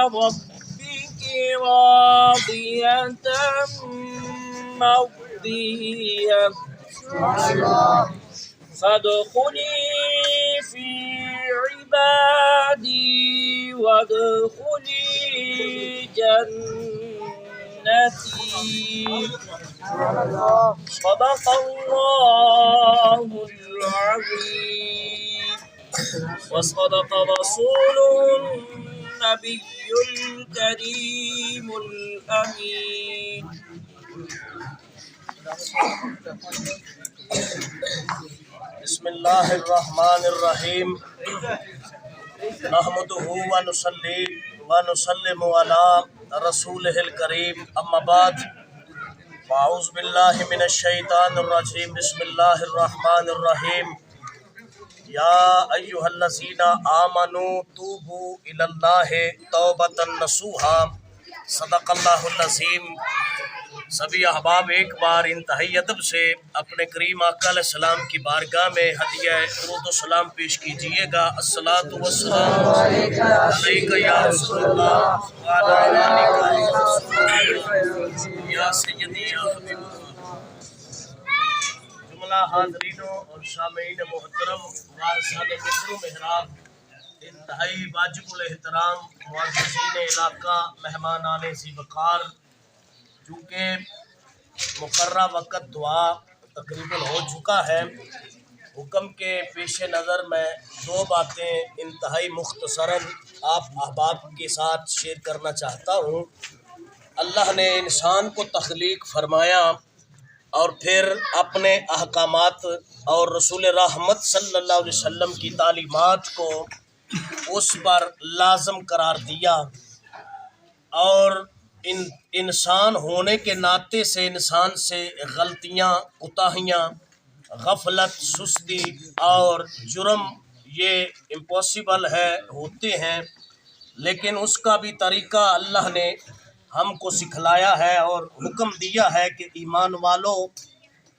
ربك راضية مرضية فادخلي في عبادي وادخلي جنتي. صدق الله العظيم وصدق رسوله النبي الكريم الأمين. بسم اللہ الرحمن الرحیم نحمدہ ونصلی ونسلم علی رسولہ الکریم اما بعد اعوذ باللہ من الشیطان الرجیم بسم اللہ الرحمن الرحیم یا ایہا الذین آمنوا توبوا الی اللہ توبۃ نصوحا صدق اللہ العظیم۔ سبھی احباب ایک بار انتہائی ادب سے اپنے کریم آقا علیہ السلام کی بارگاہ میں ہدیہ درود و سلام پیش کیجئے گا۔ الصلاۃ والسلام علیک یا رسول اللہ وعلی آلک یا سیدی یا حبیب اللہ۔ جملہ حاضرینوں اور سامعین محترم وارثان مصر و محراب، انتہائی واجب الاحترام معززین علاقہ، مہمانان ذی وقار، چونکہ مقررہ وقت دعا تقریباً ہو چکا ہے، حکم کے پیش نظر میں دو باتیں انتہائی مختصراً آپ احباب کے ساتھ شیئر کرنا چاہتا ہوں۔ اللہ نے انسان کو تخلیق فرمایا اور پھر اپنے احکامات اور رسول رحمت صلی اللہ علیہ وسلم کی تعلیمات کو اس پر لازم قرار دیا، اور انسان ہونے کے ناطے سے انسان سے غلطیاں، کوتاہیاں، غفلت، سستی اور جرم یہ امپاسبل ہے، ہوتے ہیں، لیکن اس کا بھی طریقہ اللہ نے ہم کو سکھلایا ہے اور حکم دیا ہے کہ ایمان والو،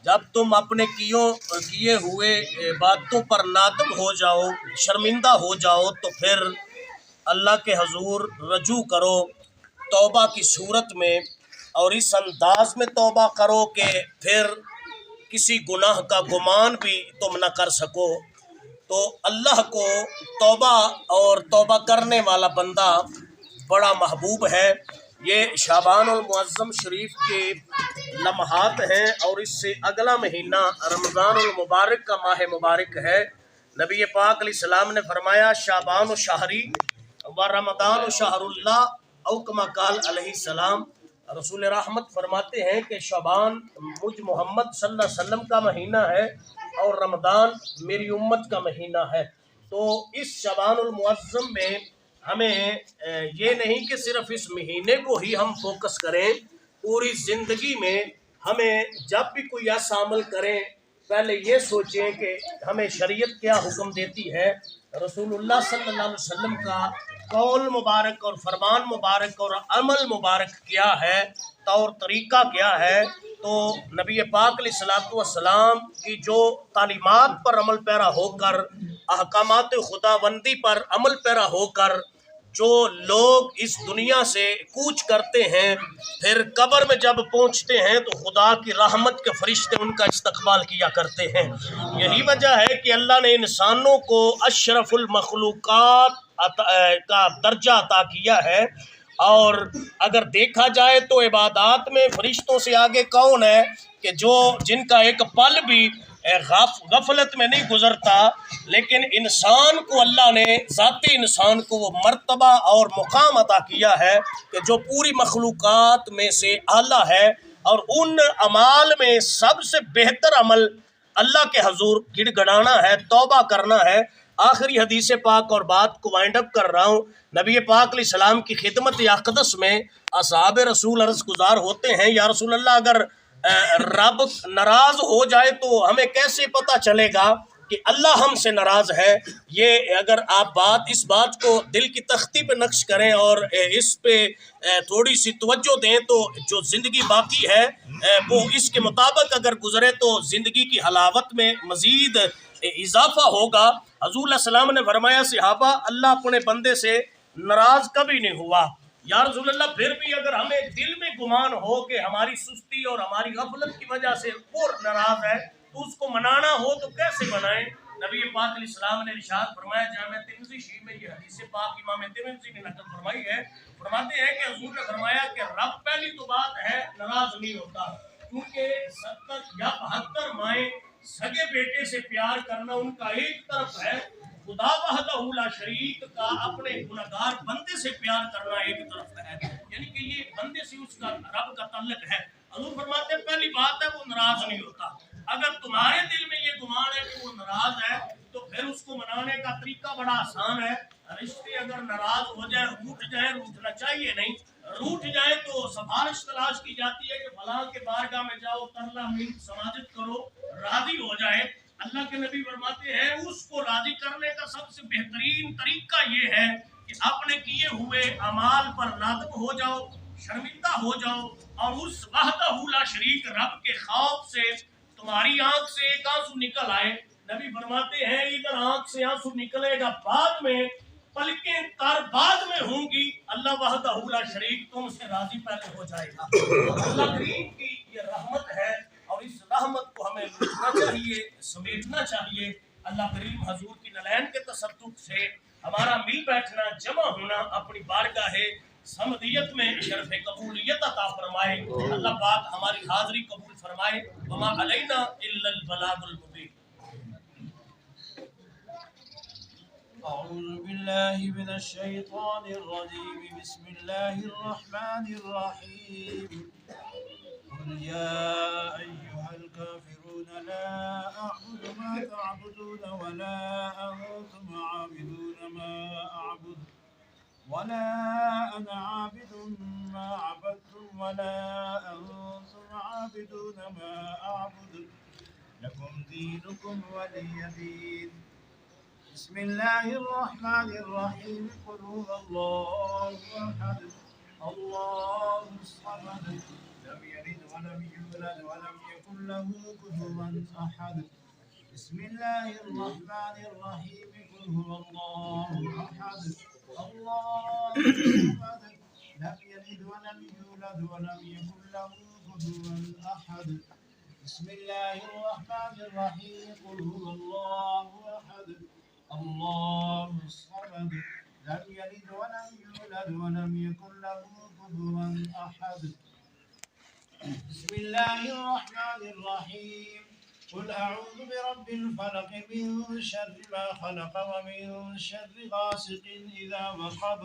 جب تم اپنے کیے ہوئے باتوں پر نادم ہو جاؤ، شرمندہ ہو جاؤ، تو پھر اللہ کے حضور رجوع کرو توبہ کی صورت میں، اور اس انداز میں توبہ کرو کہ پھر کسی گناہ کا گمان بھی تم نہ کر سکو۔ تو اللہ کو توبہ اور توبہ کرنے والا بندہ بڑا محبوب ہے۔ یہ شعبان المعظم شریف کے لمحات ہیں، اور اس سے اگلا مہینہ رمضان المبارک کا ماہ مبارک ہے۔ نبی پاک علیہ السلام نے فرمایا شعبان و شہری و رمضان و شہر اللہ او کما قال علیہ السلام۔ رسول رحمت فرماتے ہیں کہ شعبان مجھ محمد صلی اللہ علیہ وسلم کا مہینہ ہے اور رمضان میری امت کا مہینہ ہے۔ تو اس شعبان المعظم میں ہمیں یہ نہیں کہ صرف اس مہینے کو ہی ہم فوکس کریں، پوری زندگی میں ہمیں جب بھی کوئی ایسا عمل کریں پہلے یہ سوچیں کہ ہمیں شریعت کیا حکم دیتی ہے، رسول اللہ صلی اللہ علیہ وسلم کا قول مبارک اور فرمان مبارک اور عمل مبارک کیا ہے، طور طریقہ کیا ہے۔ تو نبی پاک علیہ السلام کی جو تعلیمات پر عمل پیرا ہو کر، احکامات خداوندی پر عمل پیرا ہو کر جو لوگ اس دنیا سے کوچ کرتے ہیں، پھر قبر میں جب پہنچتے ہیں تو خدا کی رحمت کے فرشتے ان کا استقبال کیا کرتے ہیں۔ یہی وجہ ہے کہ اللہ نے انسانوں کو اشرف المخلوقات کا درجہ عطا کیا ہے، اور اگر دیکھا جائے تو عبادات میں فرشتوں سے آگے کون ہے کہ جن کا ایک پل بھی غفلت میں نہیں گزرتا، لیکن انسان کو اللہ نے، ذاتی انسان کو وہ مرتبہ اور مقام عطا کیا ہے کہ جو پوری مخلوقات میں سے اعلیٰ ہے، اور ان اعمال میں سب سے بہتر عمل اللہ کے حضور گڑ گڑانا ہے، توبہ کرنا ہے۔ آخری حدیث پاک اور بات کو وائنڈ اپ کر رہا ہوں۔ نبی پاک علیہ السلام کی خدمت اقدس میں اصحاب رسول عرض گزار ہوتے ہیں، یا رسول اللہ اگر رب ناراض ہو جائے تو ہمیں کیسے پتہ چلے گا کہ اللہ ہم سے ناراض ہے؟ یہ اگر آپ اس بات کو دل کی تختی پہ نقش کریں اور اس پہ تھوڑی سی توجہ دیں تو جو زندگی باقی ہے وہ اس کے مطابق اگر گزرے تو زندگی کی حلاوت میں مزید اضافہ ہوگا۔ حضور علیہ السلام نے فرمایا صحابہ، اللہ اپنے بندے سے ناراض کبھی نہیں ہوا۔ یا رسول اللہ پھر بھی اگر ہمیں دل میں گمان ہو کہ ہماری سستی اور ہماری غفلت کی وجہ سے وہ ناراض ہے تو اس کو منانا ہو تو کیسے منائیں؟ نبی پاک علیہ السلام نے ارشاد فرمایا، جامع ترمذی شریف میں یہ حدیث پاک امام ترمذی نے نقل فرمائی ہے، فرماتے ہیں کہ حضور نے فرمایا کہ رب پہلی تو بات ہے ناراض نہیں ہوتا، کیونکہ 70 یا 72 مائیں سگے بیٹے سے پیار کرنا ان کا ایک طرف ہے، خدا وحدہ لا شریک کا اپنے گنہگار بندے سے پیار کرنا ایک طرف ہے، یعنی کہ یہ بندے سے اس کا رب کا تعلق ہے۔ حضور فرماتے ہیں پہلی بات ہے وہ ناراض نہیں ہوتا۔ اگر تمہارے دل میں یہ گمان ہے کہ وہ ناراض ہے تو پھر اس کو منانے کا طریقہ بڑا آسان ہے۔ رشتے اگر ناراض ہو جائے، روٹھ جائیں، روٹھنا چاہیے نہیں، روٹھ جائے تو سفارش تلاش کی جاتی ہے کہ فلاں کے بارگاہ میں جاؤ، ترلا منت سماجت کرو، راضی ہو جائے۔ اللہ کے نبی فرماتے ہیں اس کو راضی کرنے کا سب سے بہترین طریقہ یہ ہے کہ اپنے کیے ہوئے اعمال پر نادم ہو جاؤ، شرمندہ ہو جاؤ، اور اس وحدہ لا شریک رب کے خوف سے تمہاری آنکھ سے ایک آنسو نکل آئے۔ نبی فرماتے ہیں ادھر آنکھ سے آنسو نکلے گا، بعد میں پلکیں تر بعد میں ہوں گی، اللہ وحدہ لا شریک تم سے راضی پہلے ہو جائے گا۔ اللہ کریم کی یہ رحمت ہے اور اس رحمت کو ہمیں لوٹنا چاہیے، سمیٹنا چاہیے۔ اللہ کریم حضور کی نلین کے تصدق سے ہمارا مل بیٹھنا، جمع ہونا اپنی بارگاہ صمدیت میں شرف قبولیت عطا فرمائے۔ اللہ پاک ہماری حاضری قبول فرمائے۔ وما علینا الا البلاغ المبین۔ أعوذ بالله من الشيطان الرجيم بسم الله الرحمن الرحيم قل يا أيها الكافرون لا أعبد ما تعبدون ولا أنتم عابدون ما أعبد ولا أنا عابد ما عبدتم ولا أنتم عابدون ما أعبد لكم دينكم ولي دين بسم الله الرحمن الرحيم قل هو الله أحد الله الصمد لم يلد ولم يولد ولم يكن له كفوا أحد بسم الله الرحمن الرحيم قل هو الله أحد الله الصمد لم يلد ولم يولد ولم يكن له كفوا أحد بسم الله الرحمن الرحيم قل هو الله أحد الله الصمد لم يلد ولم يولد ولم يكن له كفوا أحد بسم الله الرحمن الرحيم قل أعوذ برب الفلق من شر ما خلق ومن شر غاسق إذا وقب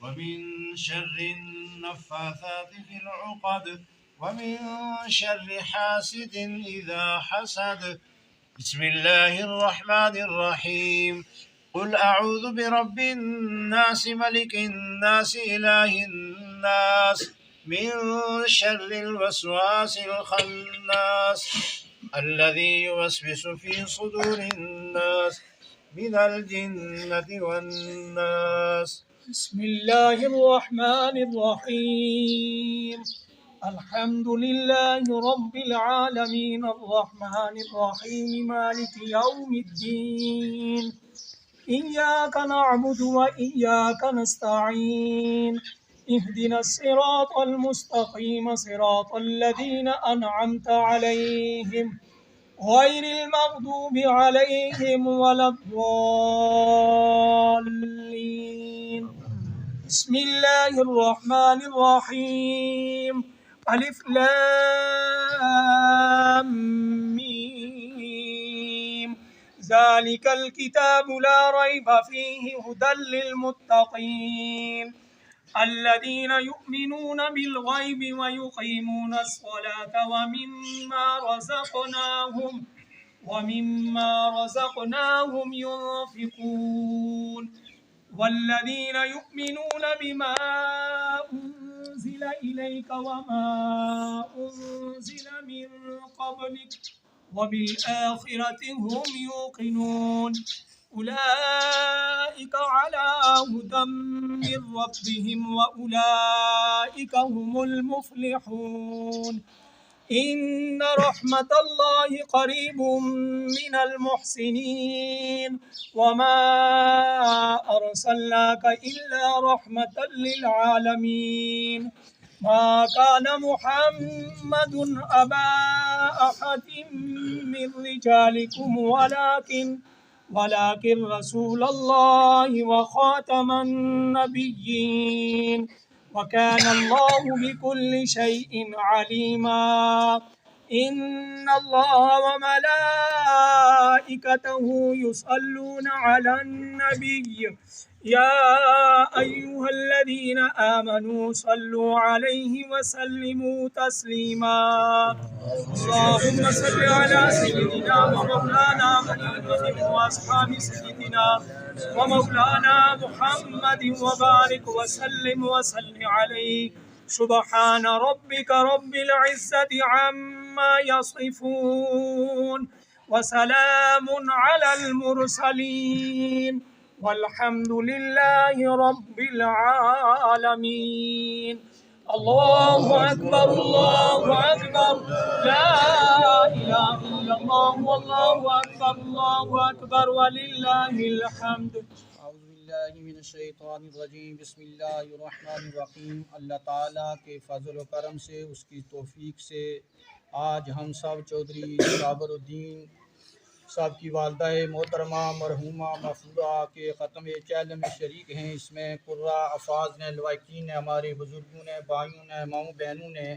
ومن شر النفاثات في العقد ومن شر حاسد إذا حسد بسم الله الرحمن الرحيم قل أعوذ برب الناس ملك الناس إله الناس من شر الوسواس الخناس الذي يوسوس في صدور الناس من الجنة والناس بسم الله الرحمن الرحيم الحمد لله رب العالمين الرحمن الرحيم مالك يوم الدين إياك نعبد وإياك نستعين اهدنا الصراط المستقيم صراط الذين أنعمت عليهم غير المغضوب عليهم ولا الضالين بسم الله الرحمن الرحيم ألف لام ميم ذلك الكتاب لا ريب فيه هدى للمتقين الذين يؤمنون بالغيب ويقيمون الصلاة ومما رزقناهم ينفقون والذين يؤمنون بما أنزل إليك وما أنزل من قبلك وبالآخرة هم يوقنون أولئك على هدى من ربهم وأولئك هم المفلحون إن رحمة الله قريب من المحسنين وما أرسلناك إلا رحمة للعالمين ما كان محمد أبا أحد من رجالكم ولكن رسول الله وخاتم النبيين وكان الله بكل شيء عليما إن الله وملائكته يصلون على النبي يا أيها الذين آمنوا صلوا عليه وسلموا تسليما اللهم صل على سيدنا ومولانا محمد وأصحاب سيدنا ومولانا محمد وبارك وسلم عليه سبحان ربك رب العزة عما يصفون وسلام على المرسلين والحمد لله رب العالمين الله أكبر الله أكبر لا إله إلا الله والله أكبر ولله الحمد اعوذ باللہ من الشیطان الرجیم بسم اللہ الرحمن الرحیم۔ اللہ تعالیٰ کے فضل و کرم سے، اس کی توفیق سے آج ہم سب چودھری صابر الدین صاحب کی والدہ محترمہ مرحومہ مغفورہ کے ختم چیلم میں شریک ہیں۔ اس میں قرہ افاظ نے، لوائقین نے، ہمارے بزرگوں نے، بھائیوں نے، ماؤں بہنوں نے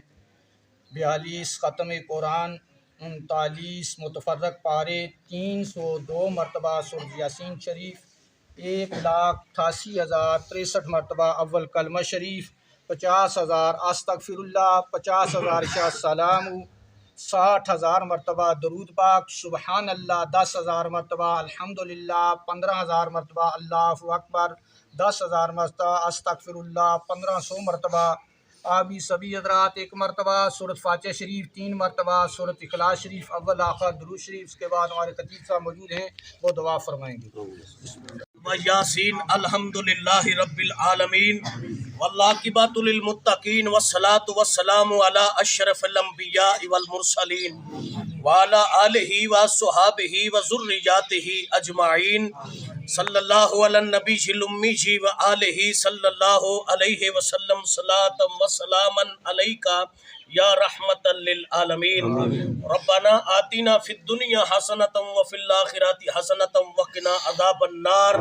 42 ختم قرآن، 39 متفرق پارے، 302 مرتبہ سورۃ یاسین شریف، 1,88,063 مرتبہ اول کلمہ شریف، 50,000 استغفر اللہ، 50,000 شاہ سلام، 60,000 مرتبہ درود پاک، سبحان اللہ 10,000 مرتبہ، الحمدللہ 15,000 مرتبہ، اللہ اکبر 10,000 مرتبہ، استغفر اللہ 1,500 مرتبہ۔ آپ بھی سبھی حضرات ایک مرتبہ سورۃ فاتحہ شریف، 3 مرتبہ سورۃ اخلاص شریف، اول آخر درود شریف۔ اس کے بعد ہمارے خطیب صاحب موجود ہیں، وہ دعا فرمائیں گے۔ ویاسین الحمدللہ رب العالمین والعاقبۃ للمتقین والصلاۃ والسلام علی اشرف الانبیاء والمرسلین وعلی آلہ وصحابہ وذریاتہ اجمعین صلی اللہ علی النبی الامی وآلہ صلی اللہ علیہ وسلم صلاۃ و سلاما علیک یا رحمت للعالمین۔ ربنا آتنا فی الدنیا حسنۃ وفی الآخرۃ حسنۃ وقنا عذاب النار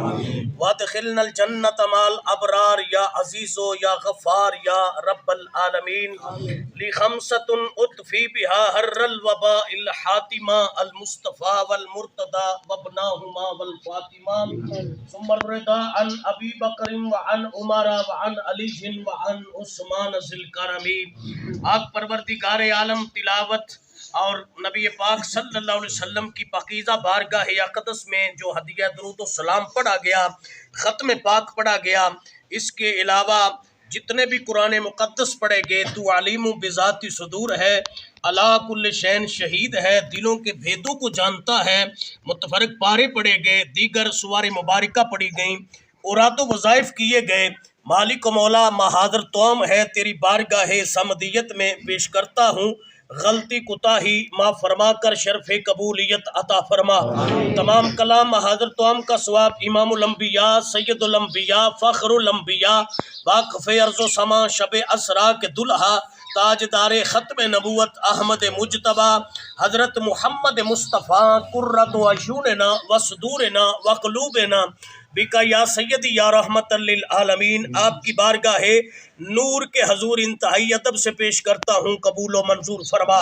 وادخلنا الجنۃ مع الابرار یا عزیز یا غفار یا رب العالمین۔ لخمسۃ اطفی بها حر الوباء الحاتمہ المصطفى والمرتضى وابناہما والفاطمہ ثم الرضا عن ابی بکر وعن عمر وعن علی وعن عثمان ذی الکرم۔ آگ پروردگار عالم تلاوت اور نبی پاک صلی اللہ علیہ وسلم کی پاکیزہ بارگاہ اقدس میں جو ہدیہ درود و سلام پڑھا گیا، ختم پاک پڑھا گیا، اس کے علاوہ جتنے بھی قرآن مقدس پڑھے گئے تو علیم بذات صدور ہے، علی کل شین شہید ہے، دلوں کے بھیدوں کو جانتا ہے۔ متفرق پارے پڑھے گئے، دیگر سوار مبارکہ پڑھی گئیں، اوراد و وظائف کیے گئے۔ مالک و مولا محاضر توام ہے، تیری بارگاہ سمدیت میں پیش کرتا ہوں، غلطی کوتاہی معاف فرما کر شرف قبولیت عطا فرما۔ تمام کلام محاضر توام کا ثواب امام الانبیاء، سید الانبیاء، فخر الانبیاء، واقف ارض و سما، شب اسرا کے دلہا، تاجدار ختم نبوت احمد مجتبیٰ حضرت محمد مصطفیٰ، قرۃ اعیننا وصدورنا وقلوبنا بکا یا سیدی یا رحمت للعالمین۔ آپ کی بارگاہ نور کے حضور انتہائی ادب سے پیش کرتا ہوں، قبول و منظور فرما۔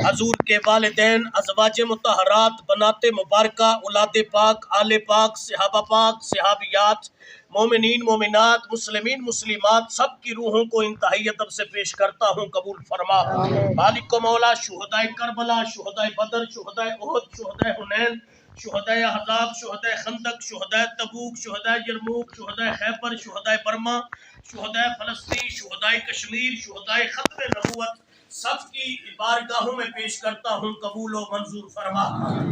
حضور کے والدین، ازواج مطہرات، بنات مبارکہ، اولاد پاک، آل پاک، صحابہ پاک، صحابیات، مومنین مومنات، مسلمین مسلمات، سب کی روحوں کو انتہائی ادب سے پیش کرتا ہوں، قبول فرما۔ مالک و مولا شہدائے کربلا، شہدائے بدر، شہدائے احد، شہدائے حنین، شہدائے احزاب، شہدائے خندق، شہدائے تبوک، شہدائے یرموک، شہدائے خیبر، شہدائے برما، شہدائے فلسطین، شہدائے کشمیر، شہدائے ختم نبوت، سب کی بارگاہوں میں پیش کرتا ہوں، قبول و منظور فرما۔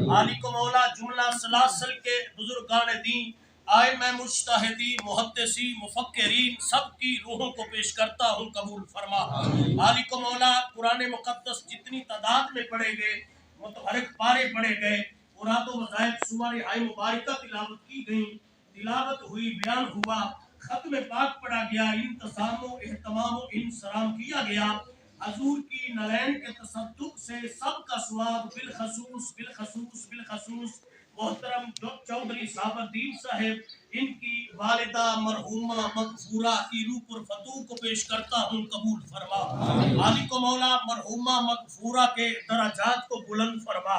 مالک و مولا جملہ سلاسل کے بزرگان دین، آئمہ مجتہدی محدثی مفکرین سب کی روحوں کو پیش کرتا ہوں، قبول فرما۔ مالک و مولا قرآن مقدس جتنی تعداد میں پڑھے گئے، متحرک پارے پڑھے گئے، مراد و وظائف سورہ ہائے مبارکہ تلاوت کی گئیں، تلاوت ہوئی، بیان ہوا، ختم پاک پڑھا گیا، انتظام و اہتمام و انصرام کیا گیا، حضور کی نلین کے تصدق سے سب کا ثواب بالخصوص محترم چودھری صابر الدین صاحب ان کی والدہ مرحومہ مغفورہ کی روح پر فتوح کو پیش کرتا ہوں، قبول فرما۔ مالک و مولا مرحومہ مغفورہ کے درجات کو بلند فرما،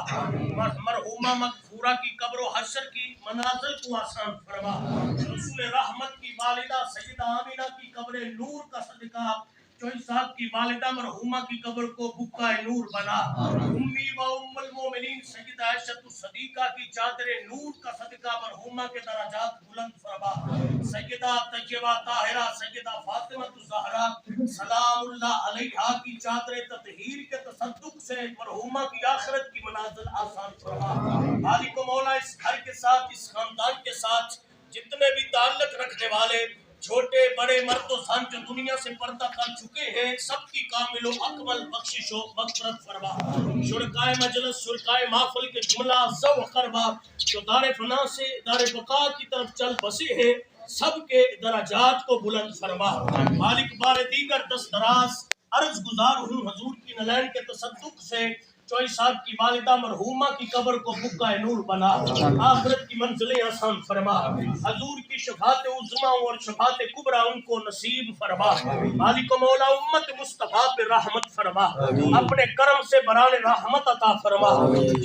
مرحومہ مغفورہ کی قبر و حشر کی منازل کو آسان فرما، رسول رحمت کی والدہ سیدہ آمینہ کی قبر نور کا صدقہ چوئی صاحب کی والدہ مرحومہ کی قبر کو بکہ نور بنا، امی و ام المومنین سیدہ عائشہ الصدیقہ کی چادر نور کا صدقہ مرحومہ کے درجات بلند فرما، سیدہ طیبہ طاہرہ سیدہ فاطمہ الزہرا سلام اللہ علیہا کی چادر تطہیر کے تصدق سے مرحومہ کی آخرت کی منازل آسان فرما۔ مالک و مولا اس گھر کے ساتھ، اس خاندان کے ساتھ جتنے بھی تعلق رکھنے والے چھوٹے بڑے مرد و زن جو دنیا سے پردہ کر چکے ہیں، سب کی کامل و اکمل بخشش و مغفرت فرما۔ شرکائے مجلس، شرکائے محفل کے جملہ ذو قربا جو دار فنا سے دار بقا کی طرف چل بسے ہیں، سب کے درجات کو بلند فرما۔ مالک بار دیگر دست دراز عرض گزار ہوں حضور کی نلین کے تصدق سے چوئی صاحب کی والدہ مرحومہ کی قبر کو بکہ نور بنا، آخرت کی منزلیں آسان فرما، حضور کی شفاعت عظمیٰ اور شفاعت کبریٰ ان کو نصیب فرما۔ مالک و مولا امت مصطفیٰ پہ رحمت فرما، اپنے کرم سے بران رحمت عطا فرما،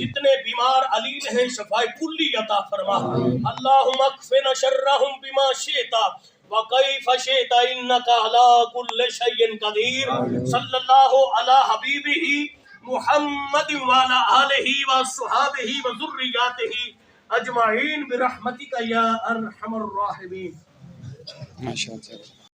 جتنے بیمار علیل ہیں شفاء کلی عطا فرما۔ اللہم اکفنا شرہم بما شئت وَكَيْفَ شِئْتَ إِنَّكَ عَلَىٰ كُلِّ شَيْءٍ قَدِيرٌ صلی اللہ علی حبیبہ محمد وعلی آلہ وصحابہ وذریاتہ اجمعین برحمتک یا ارحم الراحمین۔ ماشاء اللہ۔